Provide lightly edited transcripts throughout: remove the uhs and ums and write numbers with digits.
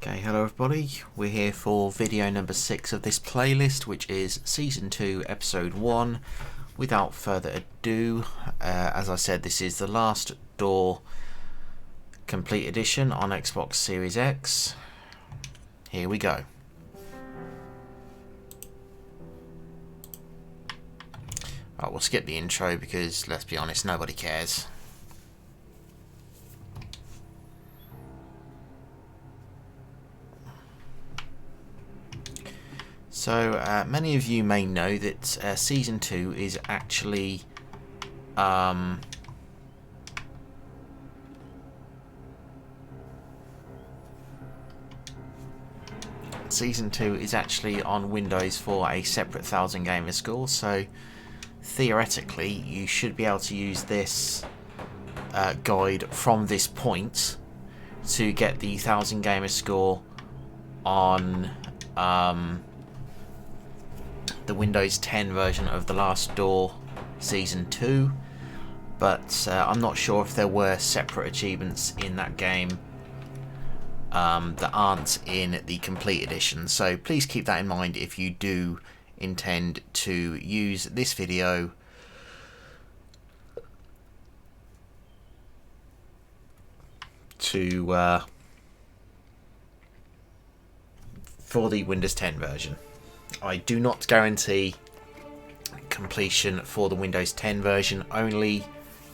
Okay, hello everybody, we're here for video number 6 of this playlist, which is Season 2, Episode 1. Without further ado, as I said, this is the Last Door Complete Edition on Xbox Series X. Here we go. Right, we'll skip the intro because, let's be honest, nobody cares. So, many of you may know that Season 2 is actually Season 2 is actually on Windows for a separate 1000 gamer score, so theoretically you should be able to use this guide from this point to get the 1000 gamer score on the Windows 10 version of The Last Door Season 2, but I'm not sure if there were separate achievements in that game that aren't in the Complete Edition, so please keep that in mind if you do intend to use this video to for the Windows 10 version. I do not guarantee completion for the Windows 10 version, only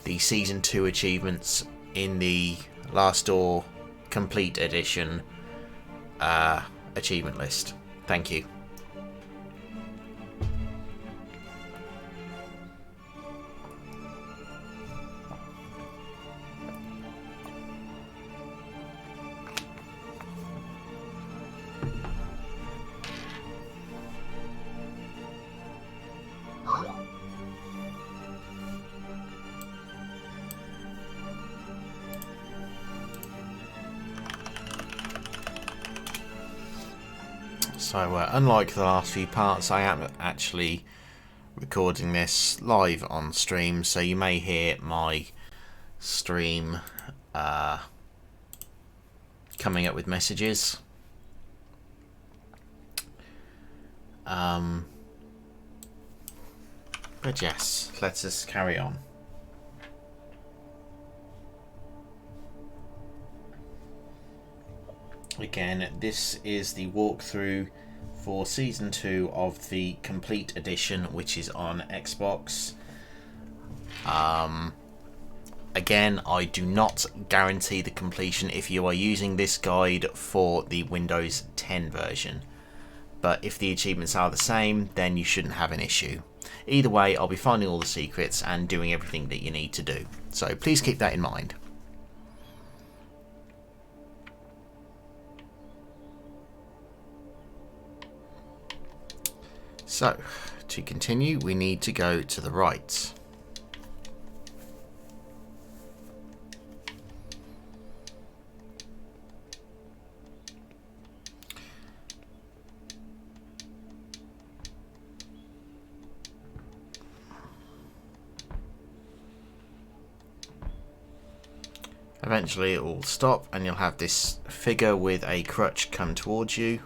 the Season 2 achievements in the Last Door Complete Edition achievement list. Thank you. So unlike the last few parts, I am actually recording this live on stream, so you may hear my stream coming up with messages. But yes, let us carry on. Again, this is the walkthrough for Season 2 of the Complete Edition, which is on Xbox. Again, I do not guarantee the completion if you are using this guide for the Windows 10 version. But if the achievements are the same, then you shouldn't have an issue. Either way, I'll be finding all the secrets and doing everything that you need to do. So please keep that in mind. So, to continue, we need to go to the right. Eventually it will stop and you'll have this figure with a crutch come towards you.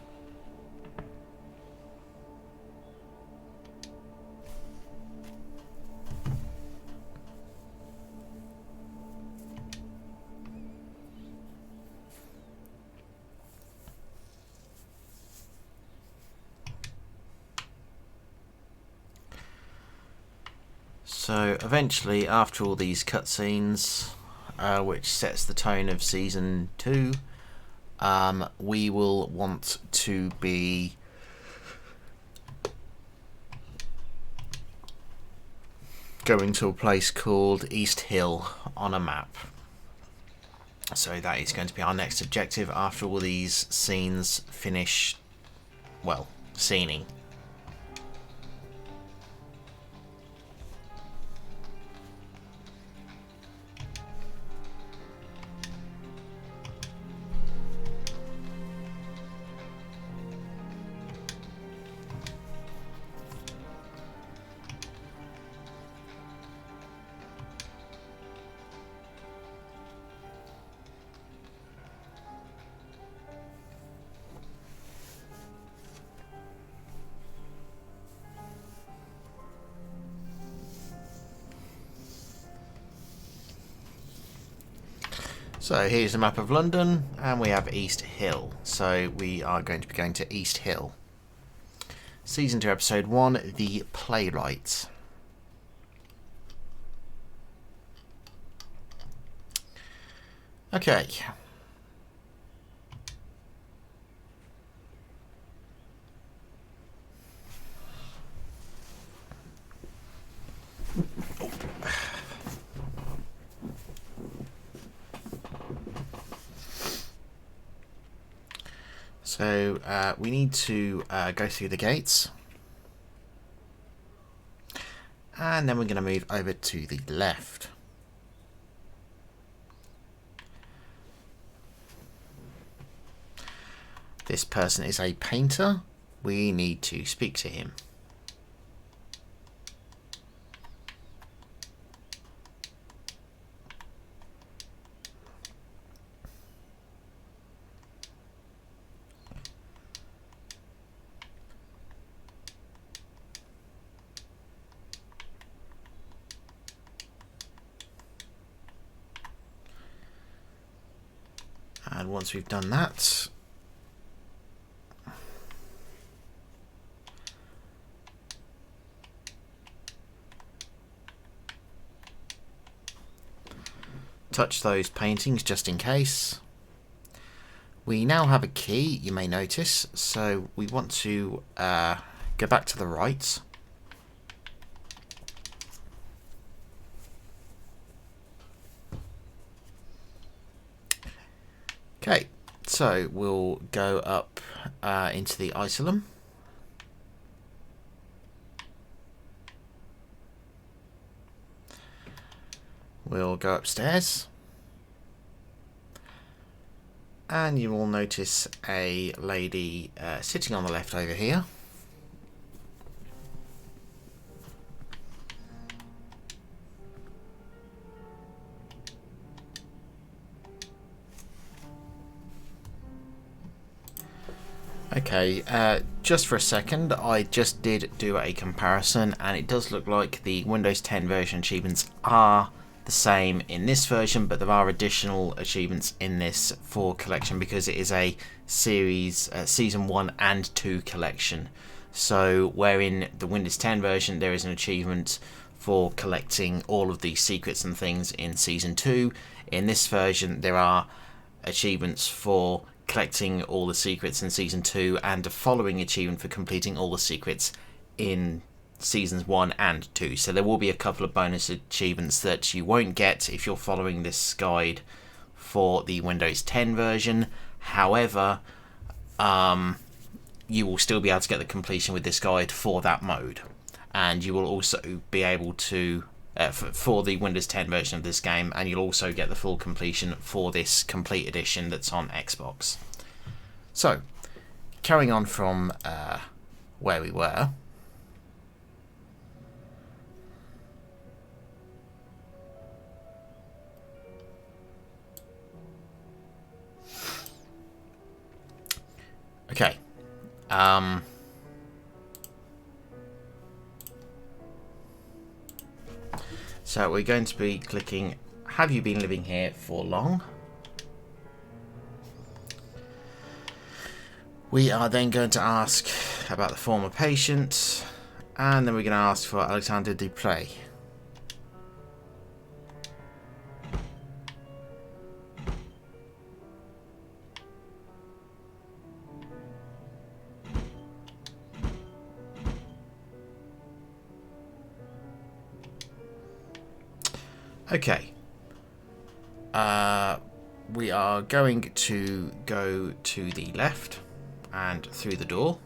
So eventually, after all these cutscenes, which sets the tone of Season 2, we will want to be going to a place called East Hill on a map. So that is going to be our next objective after all these scenes finish, well, scening. So here's a map of London, and we have East Hill. So we are going to be going to East Hill. Season 2, Episode 1, The Playwright. Okay. So we need to go through the gates, and then we're going to move over to the left. This person is a painter. We need to speak to him. And once we've done that, touch those paintings just in case. We now have a key, you may notice, so we want to go back to the right. Okay, so we'll go up into the isolum. We'll go upstairs. And you will notice a lady sitting on the left over here. Okay, just for a second, I just did do a comparison, and it does look like the Windows 10 version achievements are the same in this version, but there are additional achievements in this for collection because it is a series, season 1 and 2 collection. So where in the Windows 10 version there is an achievement for collecting all of the secrets and things in season 2, in this version there are achievements for collecting all the secrets in season 2 and a following achievement for completing all the secrets in seasons 1 and 2. So there will be a couple of bonus achievements that you won't get if you're following this guide for the Windows 10 version. However, you will still be able to get the completion with this guide for that mode, and you will also be able to for the Windows 10 version of this game, and you'll also get the full completion for this complete edition that's on Xbox. So, carrying on from where we were. Okay. So we're going to be clicking, have you been living here for long? We are then going to ask about the former patient, and then we're going to ask for Alexander Dupré. Okay, we are going to go to the left and through the door.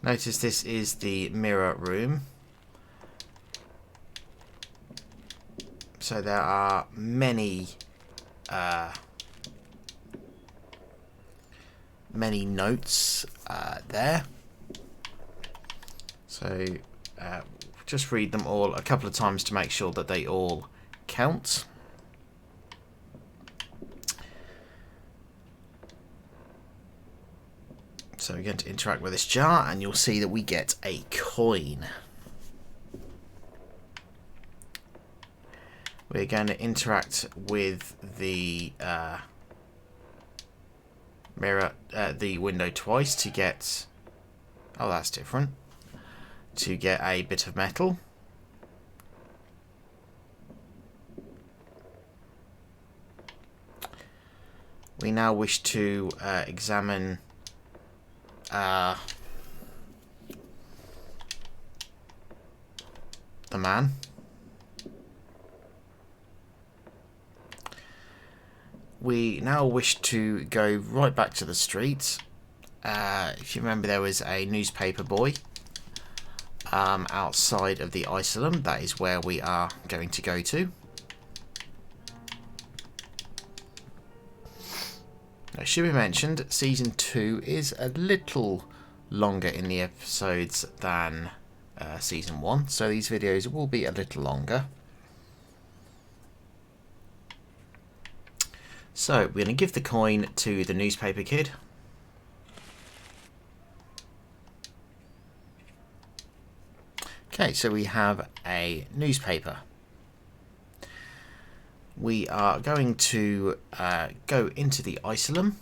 Notice this is the mirror room. So there are many notes there. So just read them all a couple of times to make sure that they all count. So we're going to interact with this jar, and you'll see that we get a coin. We're going to interact with the mirror, the window twice to get... Oh, that's different. To get a bit of metal. We now wish to examine the man. We now wish to go right back to the street. If you remember, there was a newspaper boy outside of the asylum. That is where we are going to go to. It should be mentioned, Season 2 is a little longer in the episodes than Season 1, so these videos will be a little longer. So, we're going to give the coin to the newspaper kid. Okay, so we have a newspaper. We are going to go into the asylum.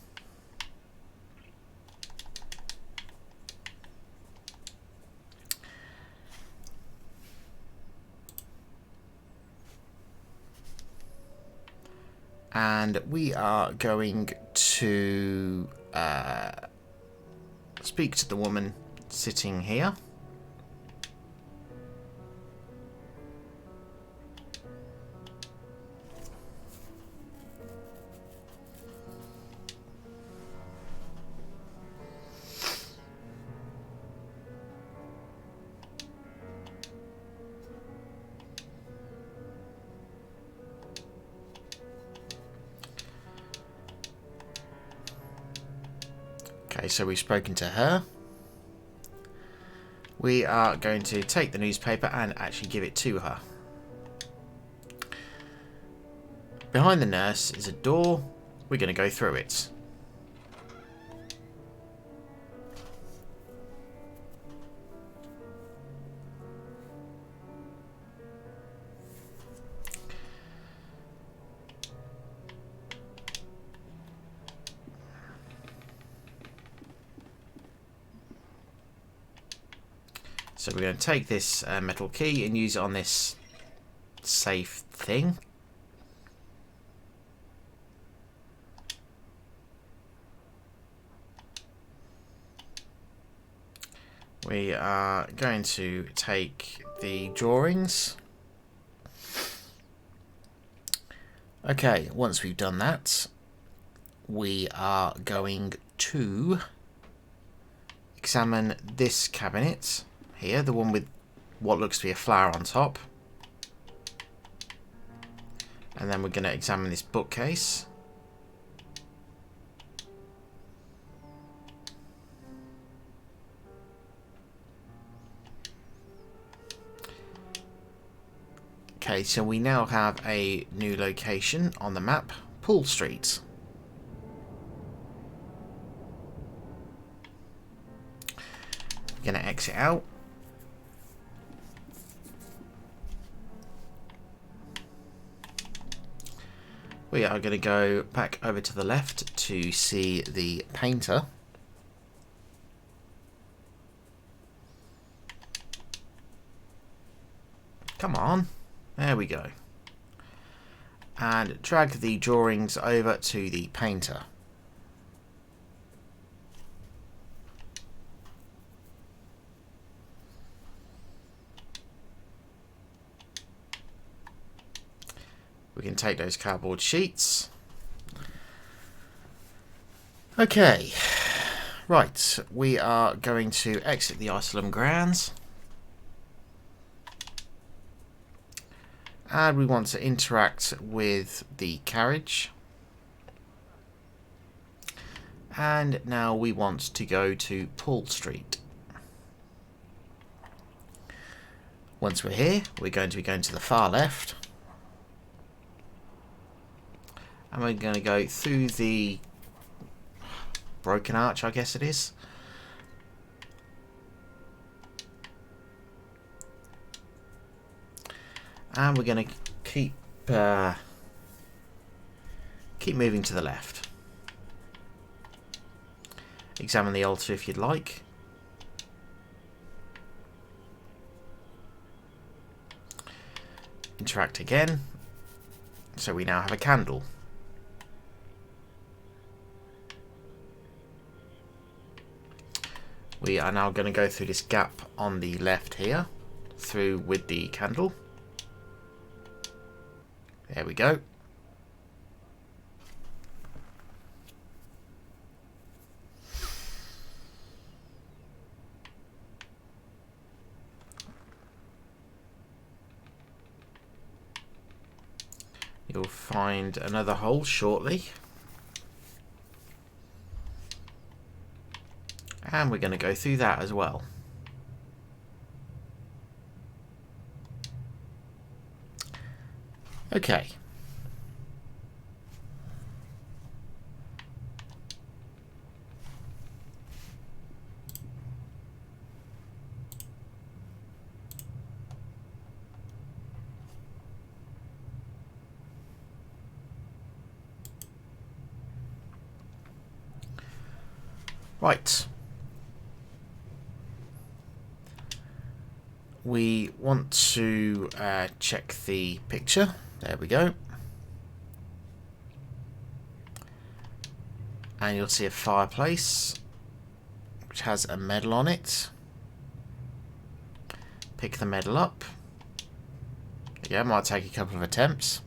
And we are going to speak to the woman sitting here. Okay, so we've spoken to her. We are going to take the newspaper and actually give it to her. Behind the nurse is a door. We're going to go through it. So we're going to take this metal key and use it on this safe thing. We are going to take the drawings. Okay, once we've done that, we are going to examine this cabinet here, the one with what looks to be a flower on top. And then we're going to examine this bookcase. Okay, so we now have a new location on the map, Pool Street. We're going to exit out. We are going to go back over to the left to see the painter. Come on. There we go. And drag the drawings over to the painter. We can take those cardboard sheets. Okay. Right. We are going to exit the asylum grounds. And we want to interact with the carriage. And now we want to go to Pool Street. Once we're here, we're going to be going to the far left. And we're going to go through the broken arch, I guess it is. And we're going to keep moving to the left. Examine the altar if you'd like. Interact again. So we now have a candle. We are now going to go through this gap on the left here, through with the candle. There we go. You'll find another hole shortly. And we're going to go through that as well. Okay. Right. We want to check the picture. There we go. And you'll see a fireplace which has a medal on it. Pick the medal up. Yeah, might take a couple of attempts.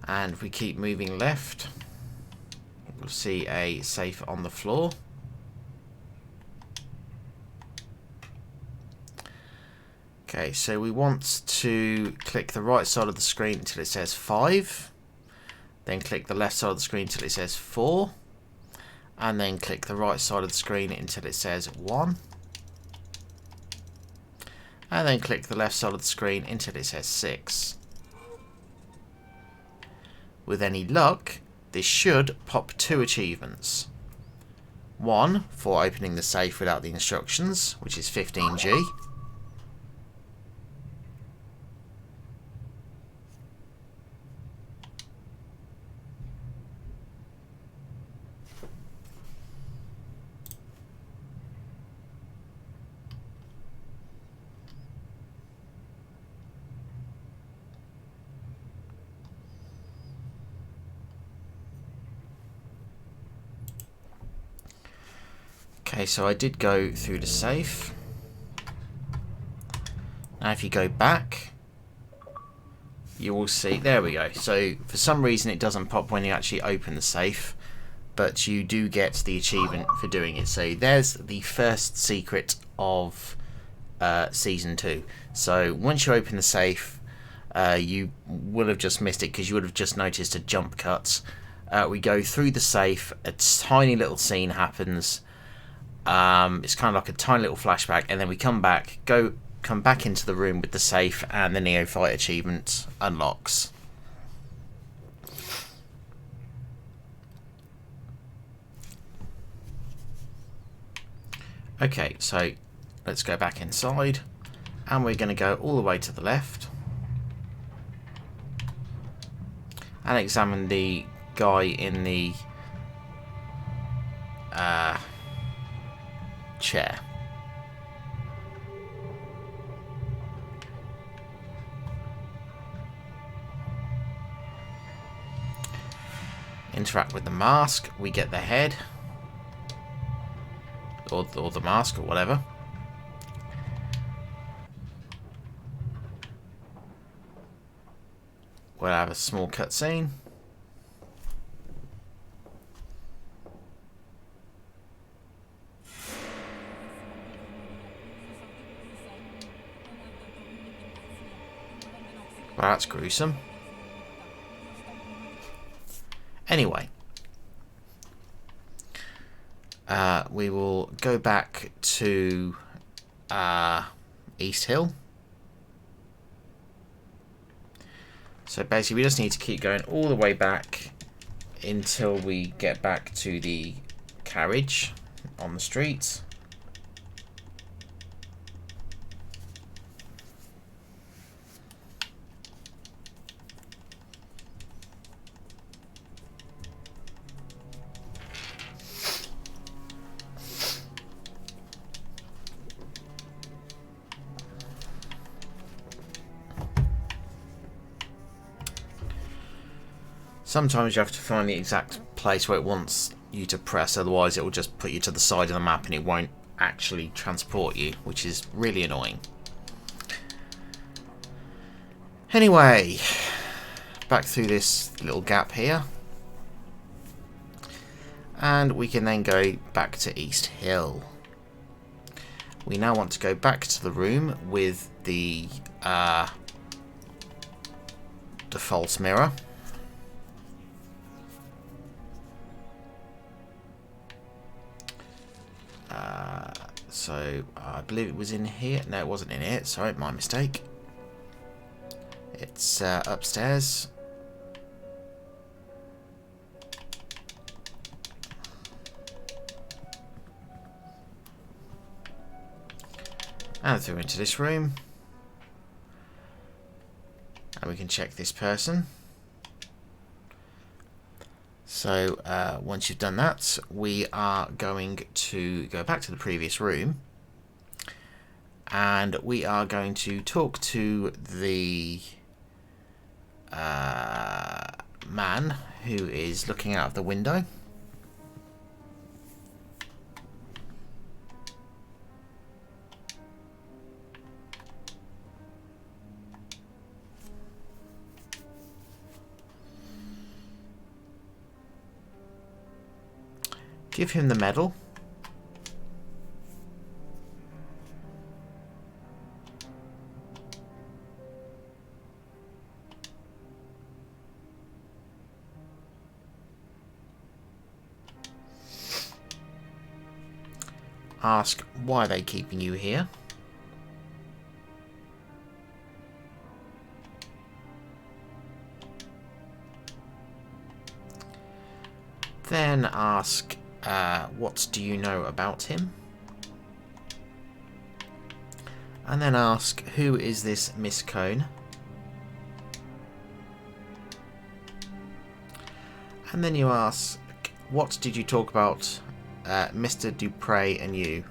And if we keep moving left, we'll see a safe on the floor. Okay, so we want to click the right side of the screen until it says 5. Then click the left side of the screen until it says 4. And then click the right side of the screen until it says 1. And then click the left side of the screen until it says 6. With any luck, this should pop 2 achievements. One for opening the safe without the instructions, which is 15G. Okay, so I did go through the safe. Now if you go back, you will see, there we go. So for some reason it doesn't pop when you actually open the safe, but you do get the achievement for doing it. So there's the first secret of Season 2. So once you open the safe, you will have just missed it because you would have just noticed a jump cut. We go through the safe, a tiny little scene happens. It's kind of like a tiny little flashback, and then we come back into the room with the safe, and the Neophyte achievement unlocks. Okay, so let's go back inside, and we're going to go all the way to the left and examine the guy in the chair. Interact with the mask. We get the head or the mask or whatever. We'll have a small cutscene. Well, that's gruesome. Anyway, we will go back to East Hill. So basically we just need to keep going all the way back until we get back to the carriage on the street. Sometimes you have to find the exact place where it wants you to press, otherwise it will just put you to the side of the map and it won't actually transport you, which is really annoying. Anyway, back through this little gap here. And we can then go back to East Hill. We now want to go back to the room with the false mirror. So I believe it was in here. No, it wasn't in here. Sorry, my mistake. It's upstairs. And through into this room. And we can check this person. So once you've done that, we are going to go back to the previous room. And we are going to talk to the man who is looking out of the window. Give him the medal. Ask why they're keeping you here. Then ask, what do you know about him? And then ask, who is this Miss Cone? And then you ask, what did you talk about, Mr. Dupre and you?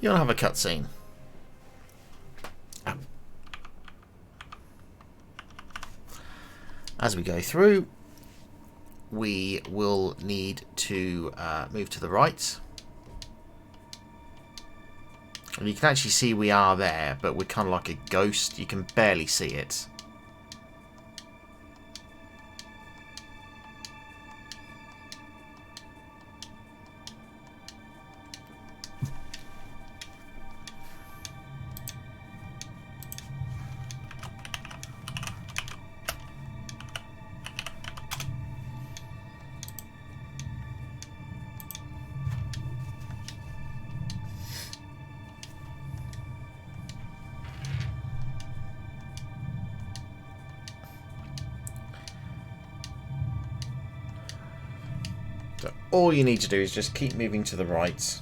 You'll have a cutscene. As we go through, we will need to move to the right. And you can actually see we are there, but we're kind of like a ghost. You can barely see it. So all you need to do is just keep moving to the right.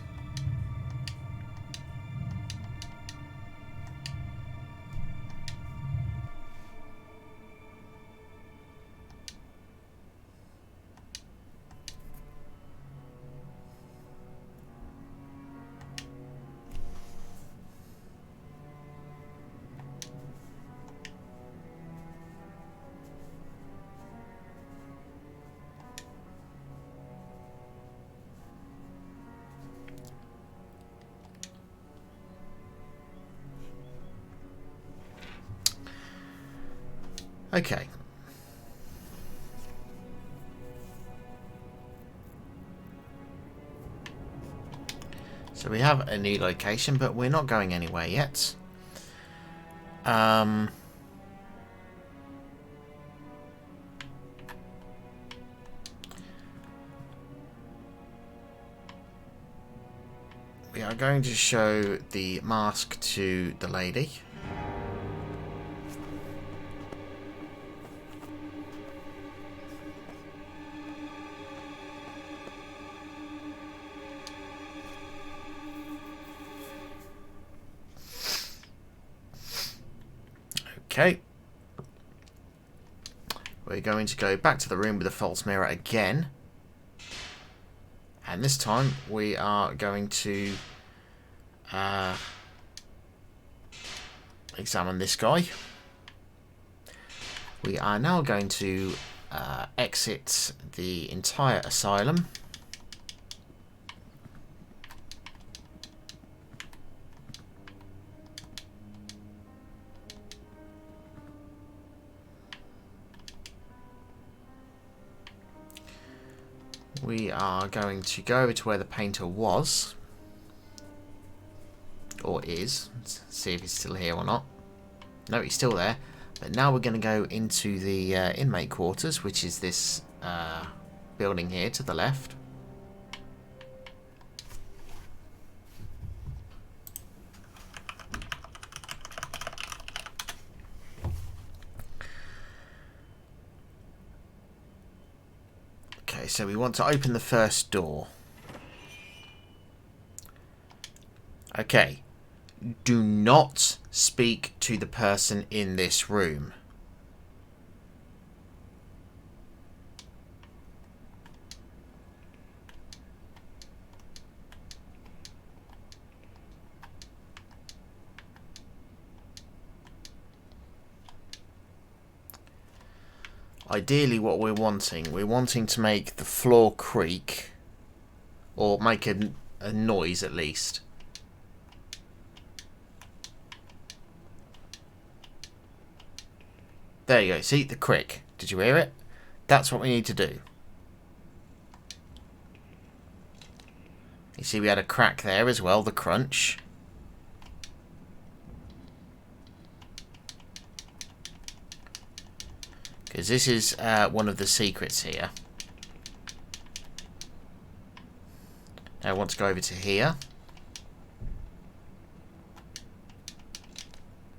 Okay. So we have a new location, but we're not going anywhere yet. We are going to show the mask to the lady. Okay. We're going to go back to the room with the false mirror again. And this time we are going to examine this guy. We are now going to exit the entire asylum. We are going to go over to where the painter was, or is. Let's see if he's still here or not. No, he's still there. But now we're going to go into the inmate quarters, which is this building here to the left. Okay, so we want to open the first door. Okay. Do not speak to the person in this room. Ideally, what we're wanting to make the floor creak, or make a noise at least. There you go. See the crick? Did you hear it? That's what we need to do. You see we had a crack there as well, the crunch. Because this is one of the secrets here. Now I want to go over to here.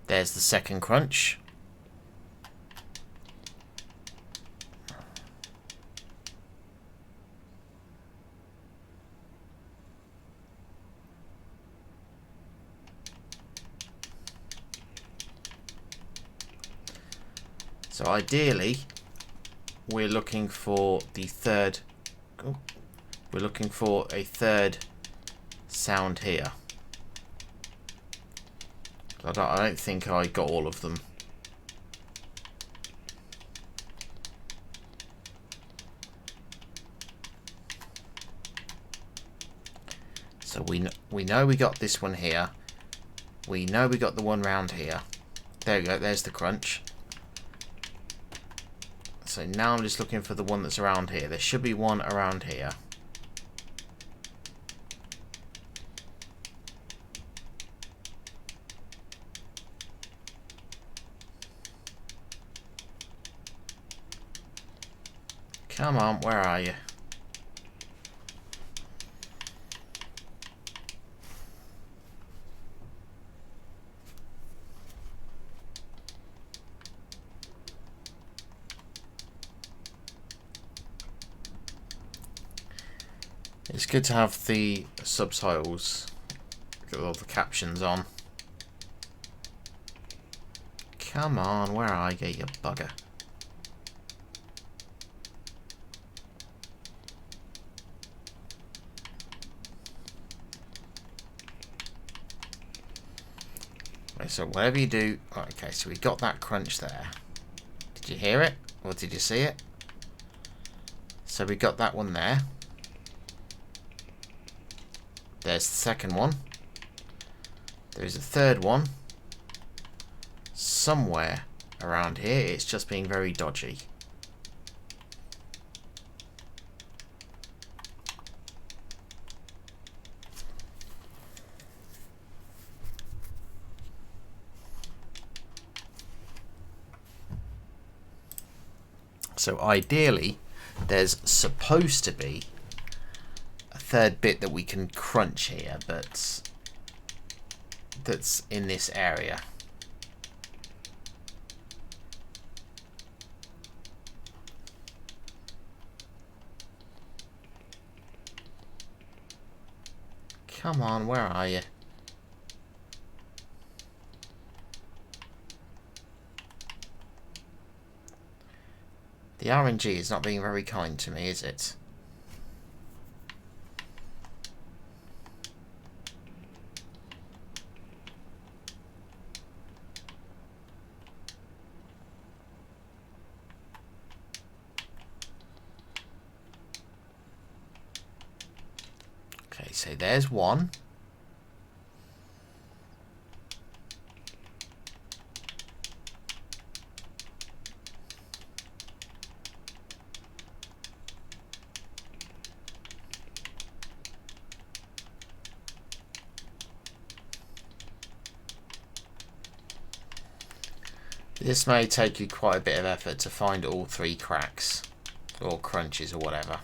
There's the second crunch. So ideally, we're looking for the third. Oh, we're looking for a third sound here. I don't think I got all of them. So we know we got this one here. We know we got the one round here. There we go. There's the crunch. So now I'm just looking for the one that's around here. There should be one around here. Come on, where are you? It's good to have the subtitles, get all the captions on. Come on, where are you, you bugger? Right, so whatever you do... Okay, so we got that crunch there. Did you hear it? Or did you see it? So we got that one there. There's the second one. There's a third one. Somewhere around here. It's just being very dodgy. So ideally, there's supposed to be a third bit that we can crunch here, but that's in this area. Come on, where are you? The RNG is not being very kind to me, is it? so there's one. This may take you quite a bit of effort to find all 3 cracks or crunches or whatever.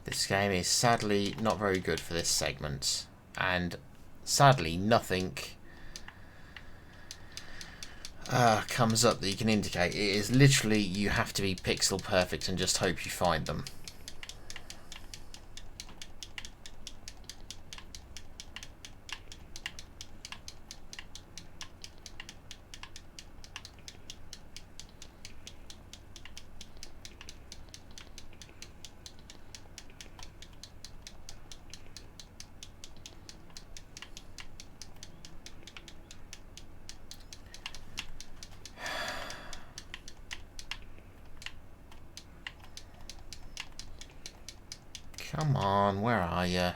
This game is sadly not very good for this segment, and sadly nothing comes up that you can indicate. It is literally, you have to be pixel perfect and just hope you find them. Come on, where are you?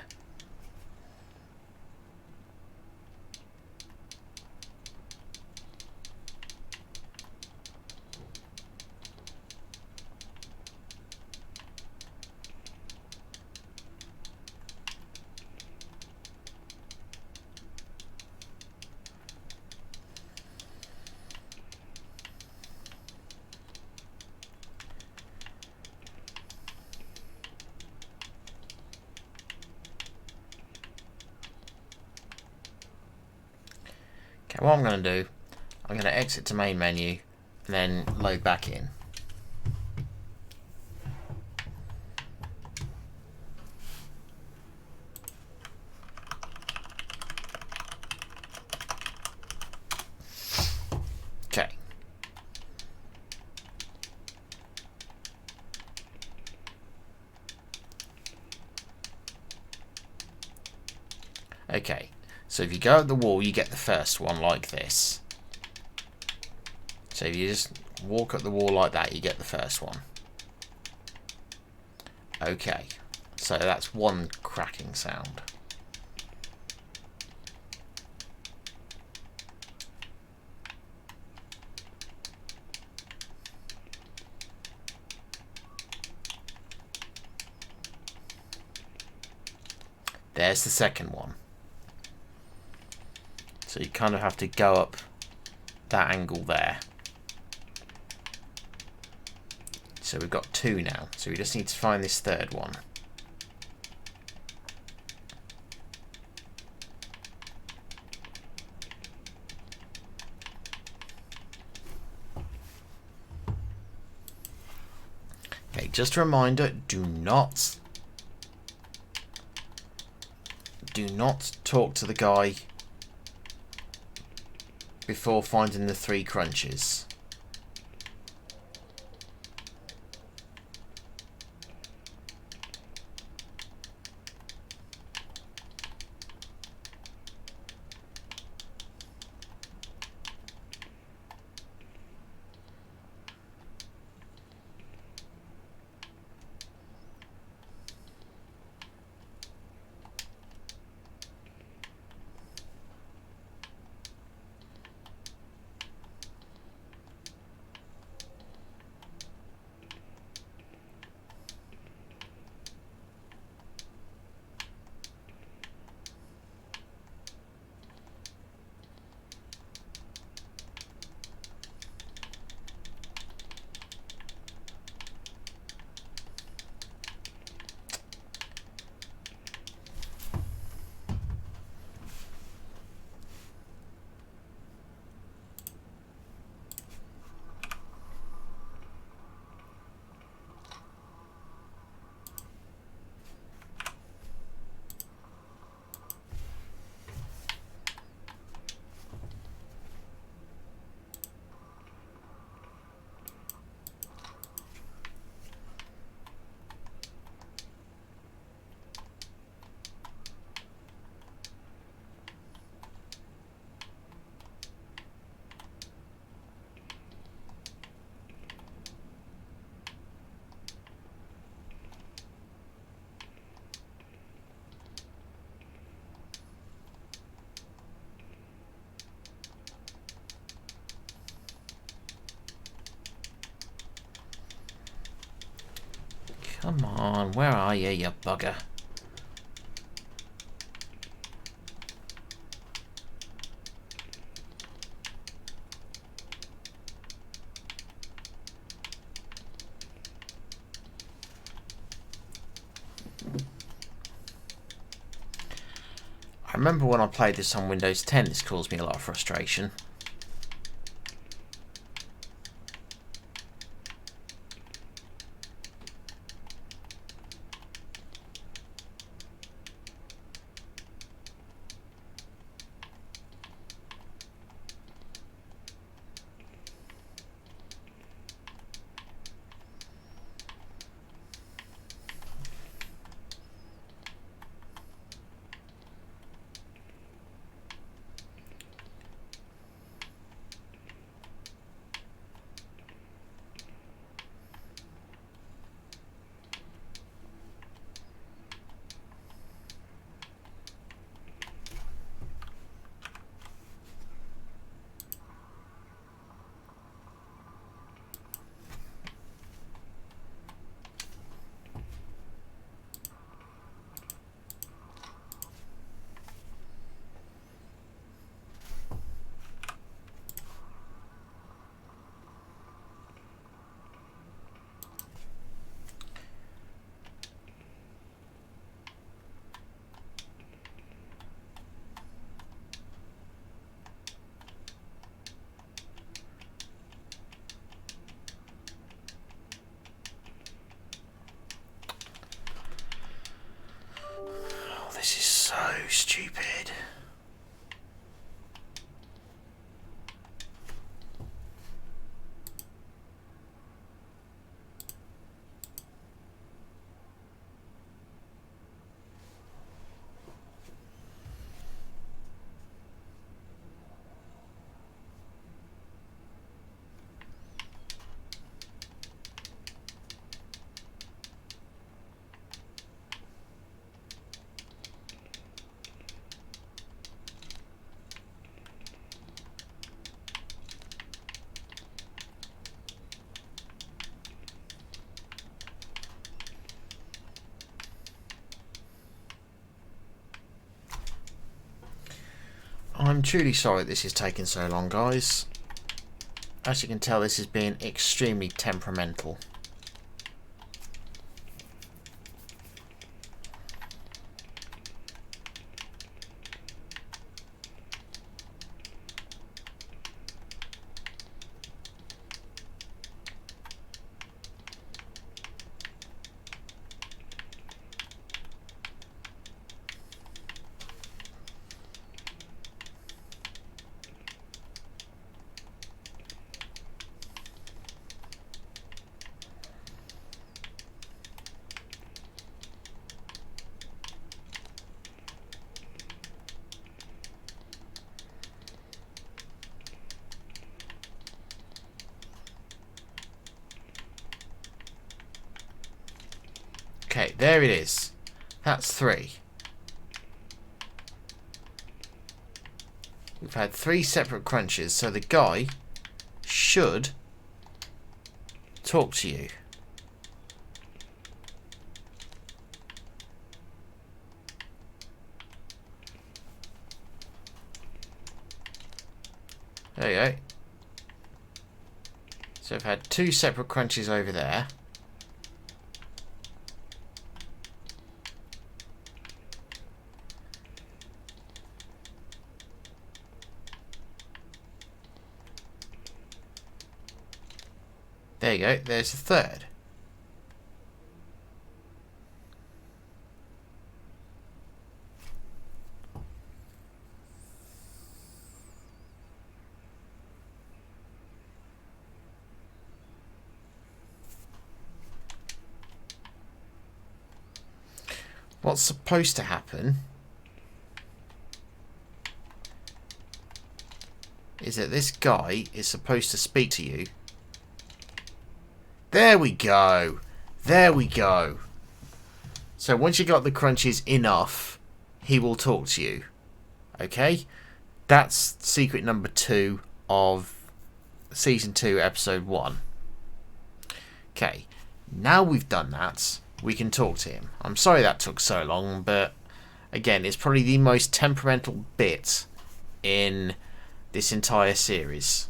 Okay, what I'm going to do, I'm going to exit to main menu and then load back in. Okay. Okay. So if you go up the wall, you get the first one like this. So if you just walk up the wall like that, you get the first one. Okay, so that's one cracking sound. There's the second one. So you kind of have to go up that angle there. So we've got 2 now. So we just need to find this third one. Okay, just a reminder, do not talk to the guy before finding the 3 crunches. Come on, where are you, you bugger? I remember when I played this on Windows 10, this caused me a lot of frustration. This is so stupid. I'm truly sorry this is taking so long, guys. As you can tell, this is being extremely temperamental. Okay, there it is. That's 3. We've had 3 separate crunches, so the guy should talk to you. There you go. So I've had 2 separate crunches over there. There you go, there's the 3rd. What's supposed to happen is that this guy is supposed to speak to you. There we go. There we go. So once you got the crunches enough, he will talk to you. Okay? That's secret number 2 of Season 2, Episode 1. Okay. Now we've done that, we can talk to him. I'm sorry that took so long, but again, it's probably the most temperamental bit in this entire series.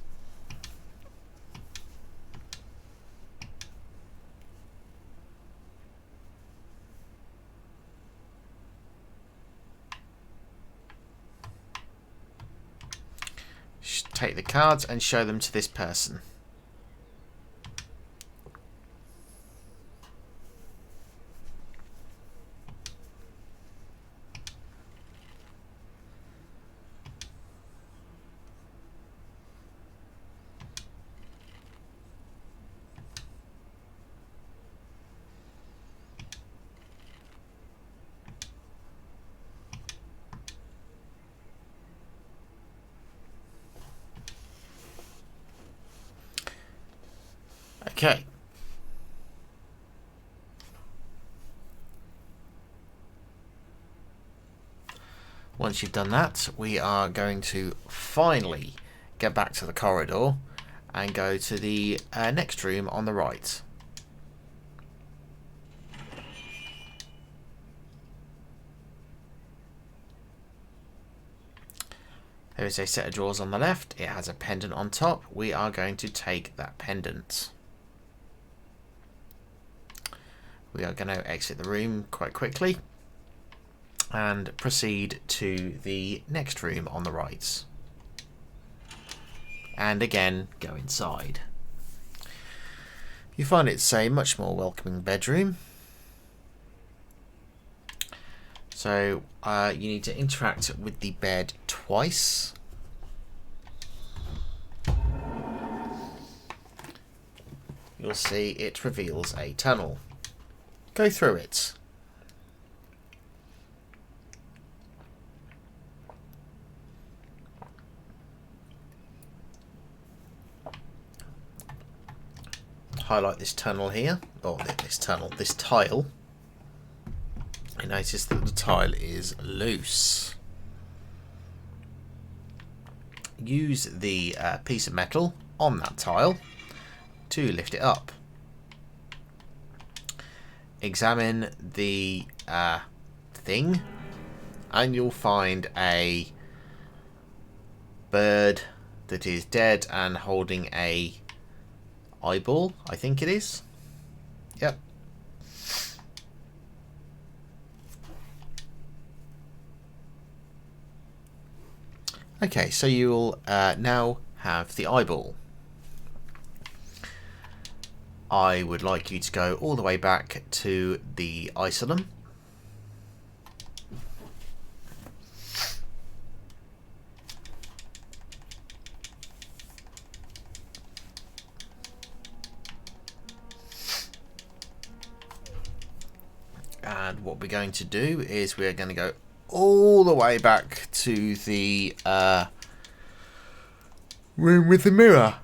Take the cards and show them to this person. Okay. Once you've done that, we are going to finally get back to the corridor and go to the next room on the right. There is a set of drawers on the left. It has a pendant on top. We are going to take that pendant. We are going to exit the room quite quickly and proceed to the next room on the right. And again, go inside. You find it's a much more welcoming bedroom. So you need to interact with the bed twice. You'll see it reveals a tunnel. Go through it. Highlight this tunnel here, or this tile. I notice that the tile is loose. Use the piece of metal on that tile to lift it up. Examine the thing and you'll find a bird that is dead and holding a eyeball, I think it is. Yep. Okay, so you'll now have the eyeball. I would like you to go all the way back to the isolum. And what we're going to do is we're going to go all the way back to the room with the mirror.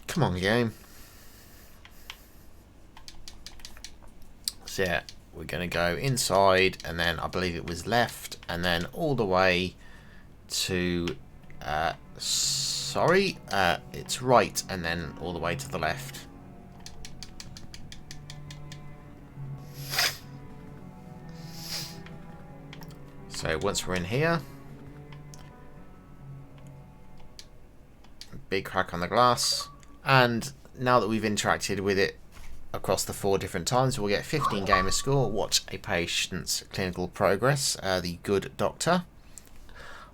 Come on, game. So yeah, we're going to go inside, and then I believe it was left, and then all the way to it's right, and then all the way to the left. So once we're in here, big crack on the glass. And now that we've interacted with it across the 4 different times, we'll get 15 gamer score. Watch a patient's clinical progress. The good doctor.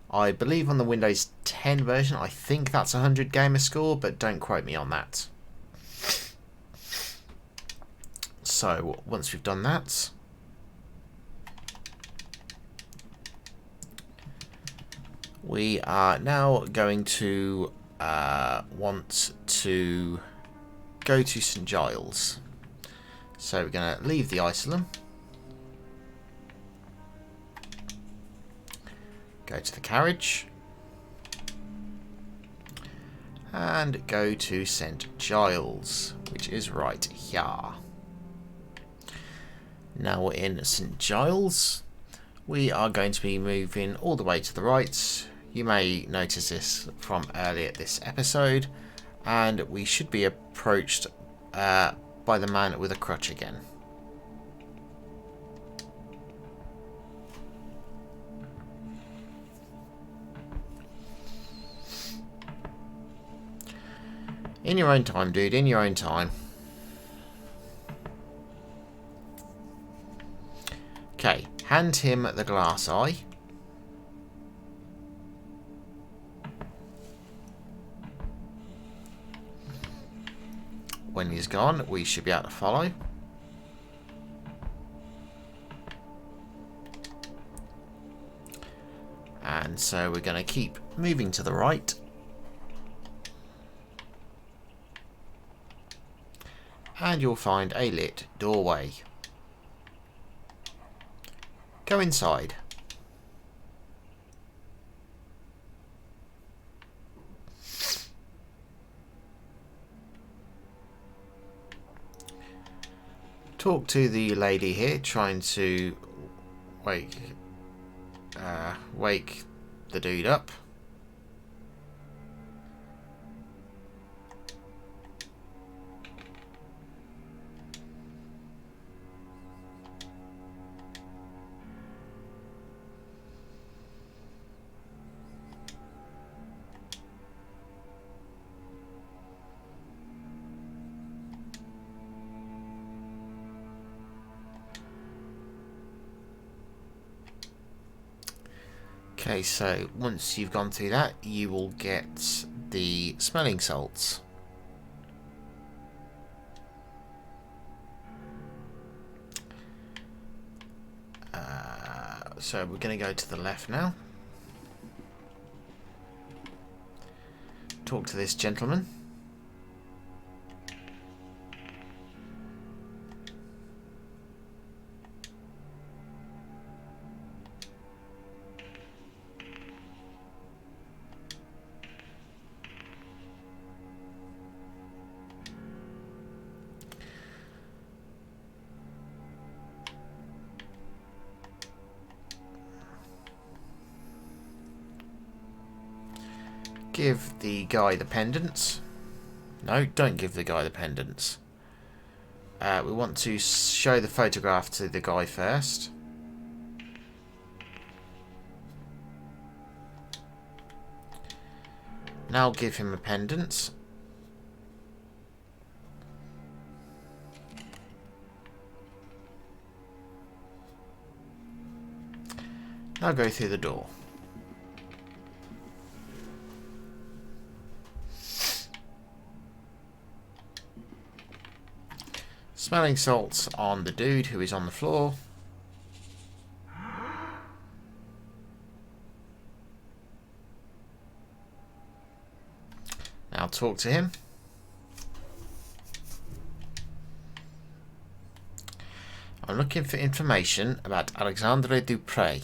I believe on the Windows 10 version, I think that's 100 gamer score, but don't quote me on that. So once we've done that, we are now going to want to go to St. Giles. So we're going to leave the isolum, go to the carriage, and go to St. Giles, which is right here. Now we're in St. Giles. We are going to be moving all the way to the right. You may notice this from earlier this episode, and we should be approached by the man with a crutch again. In your own time, dude. In your own time. Okay. Hand him the glass eye. When he's gone, we should be able to follow. And so we're going to keep moving to the right. And you'll find a lit doorway. Go inside. Talk to the lady here, trying to wake the dude up. Okay, so once you've gone through that, you will get the smelling salts. So we're going to go to the left now. Talk to this gentleman. Give the guy the pendants. No, don't give the guy the pendants. We want to show the photograph to the guy first. Now give him a pendant. Now go through the door. Smelling salts on the dude who is on the floor. Now talk to him. I'm looking for information about Alexandre Dupre.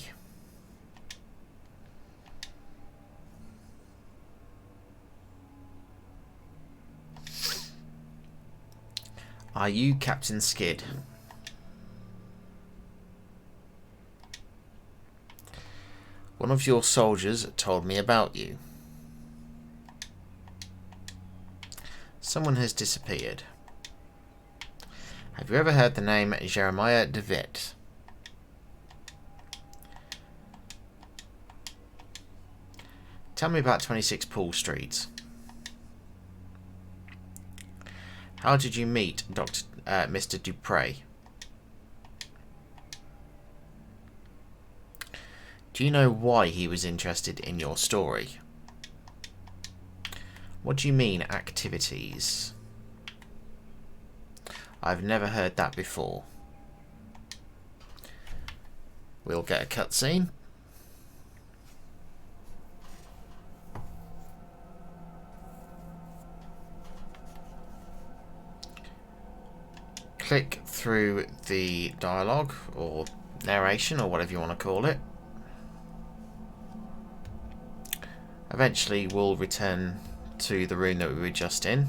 Are you Captain Skid? One of your soldiers told me about you. Someone has disappeared. Have you ever heard the name Jeremiah DeVitt? Tell me about 26 Paul Street. How did you meet Mr. Dupre? Do you know why he was interested in your story? What do you mean, activities? I've never heard that before. We'll get a cutscene. Click through the dialogue or narration or whatever you want to call it. Eventually we'll return to the room that we were just in.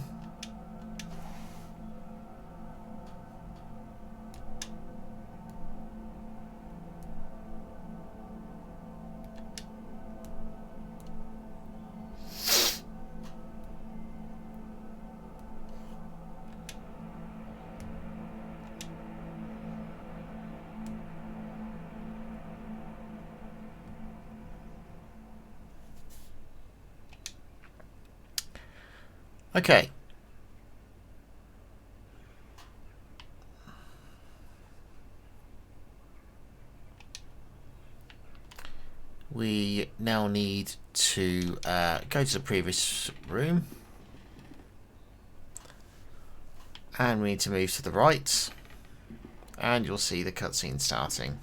Okay. We now need to go to the previous room. And we need to move to the right. And you'll see the cutscene starting.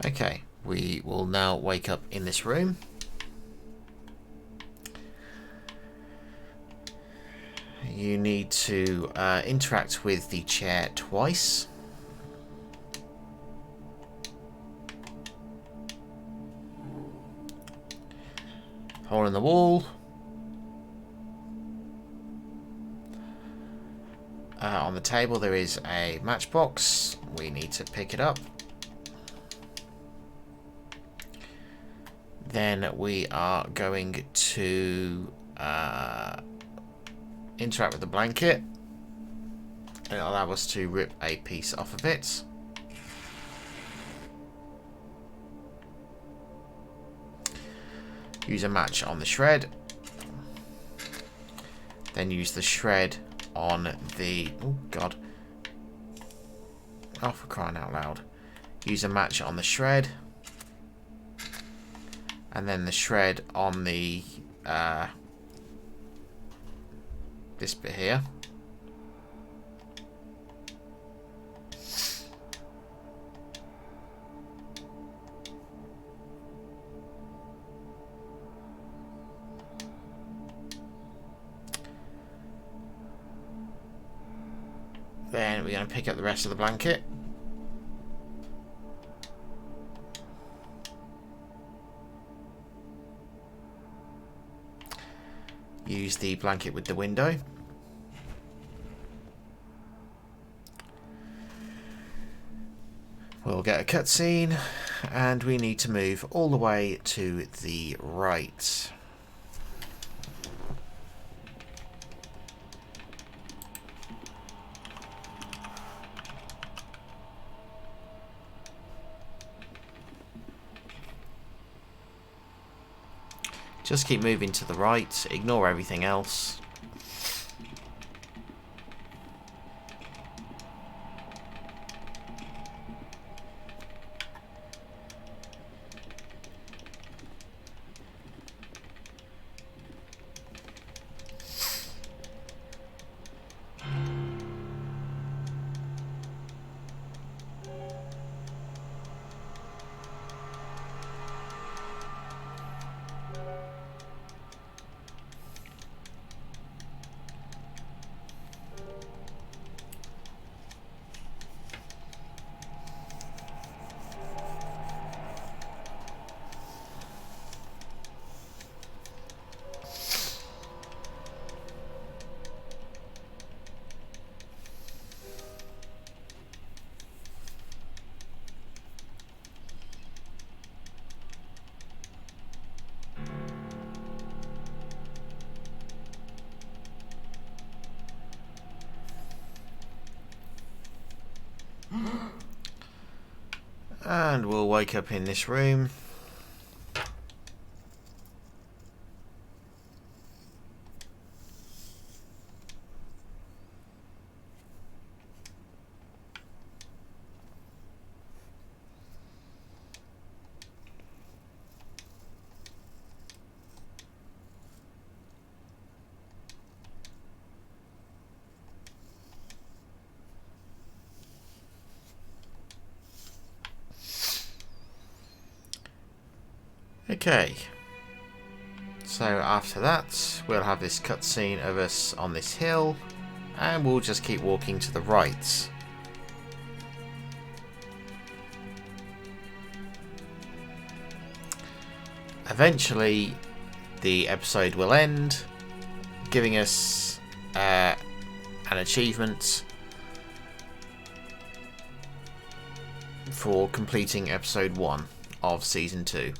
Okay, we will now wake up in this room. You need to interact with the chair twice. Hole in the wall. On the table there is a matchbox. We need to pick it up. Then we are going to interact with the blanket. It'll allow us to rip a piece off of it. Use a match on the shred. Then use the shred on the... oh god. Oh, for crying out loud. Use a match on the shred. And then the shred on the this bit here. Then we're going to pick up the rest of the blanket. Use the blanket with the window. We'll get a cutscene, and we need to move all the way to the right. Just keep moving to the right, ignore everything else. And we'll wake up in this room. Okay, so after that we'll have this cutscene of us on this hill, and we'll just keep walking to the right. Eventually the episode will end, giving us an achievement for completing episode 1 of season 2.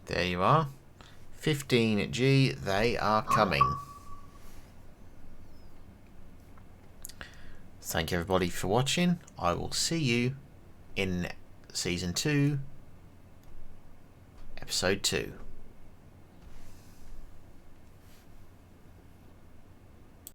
There you are. 15G, they are coming. Thank you everybody for watching. I will see you in season 2, episode 2.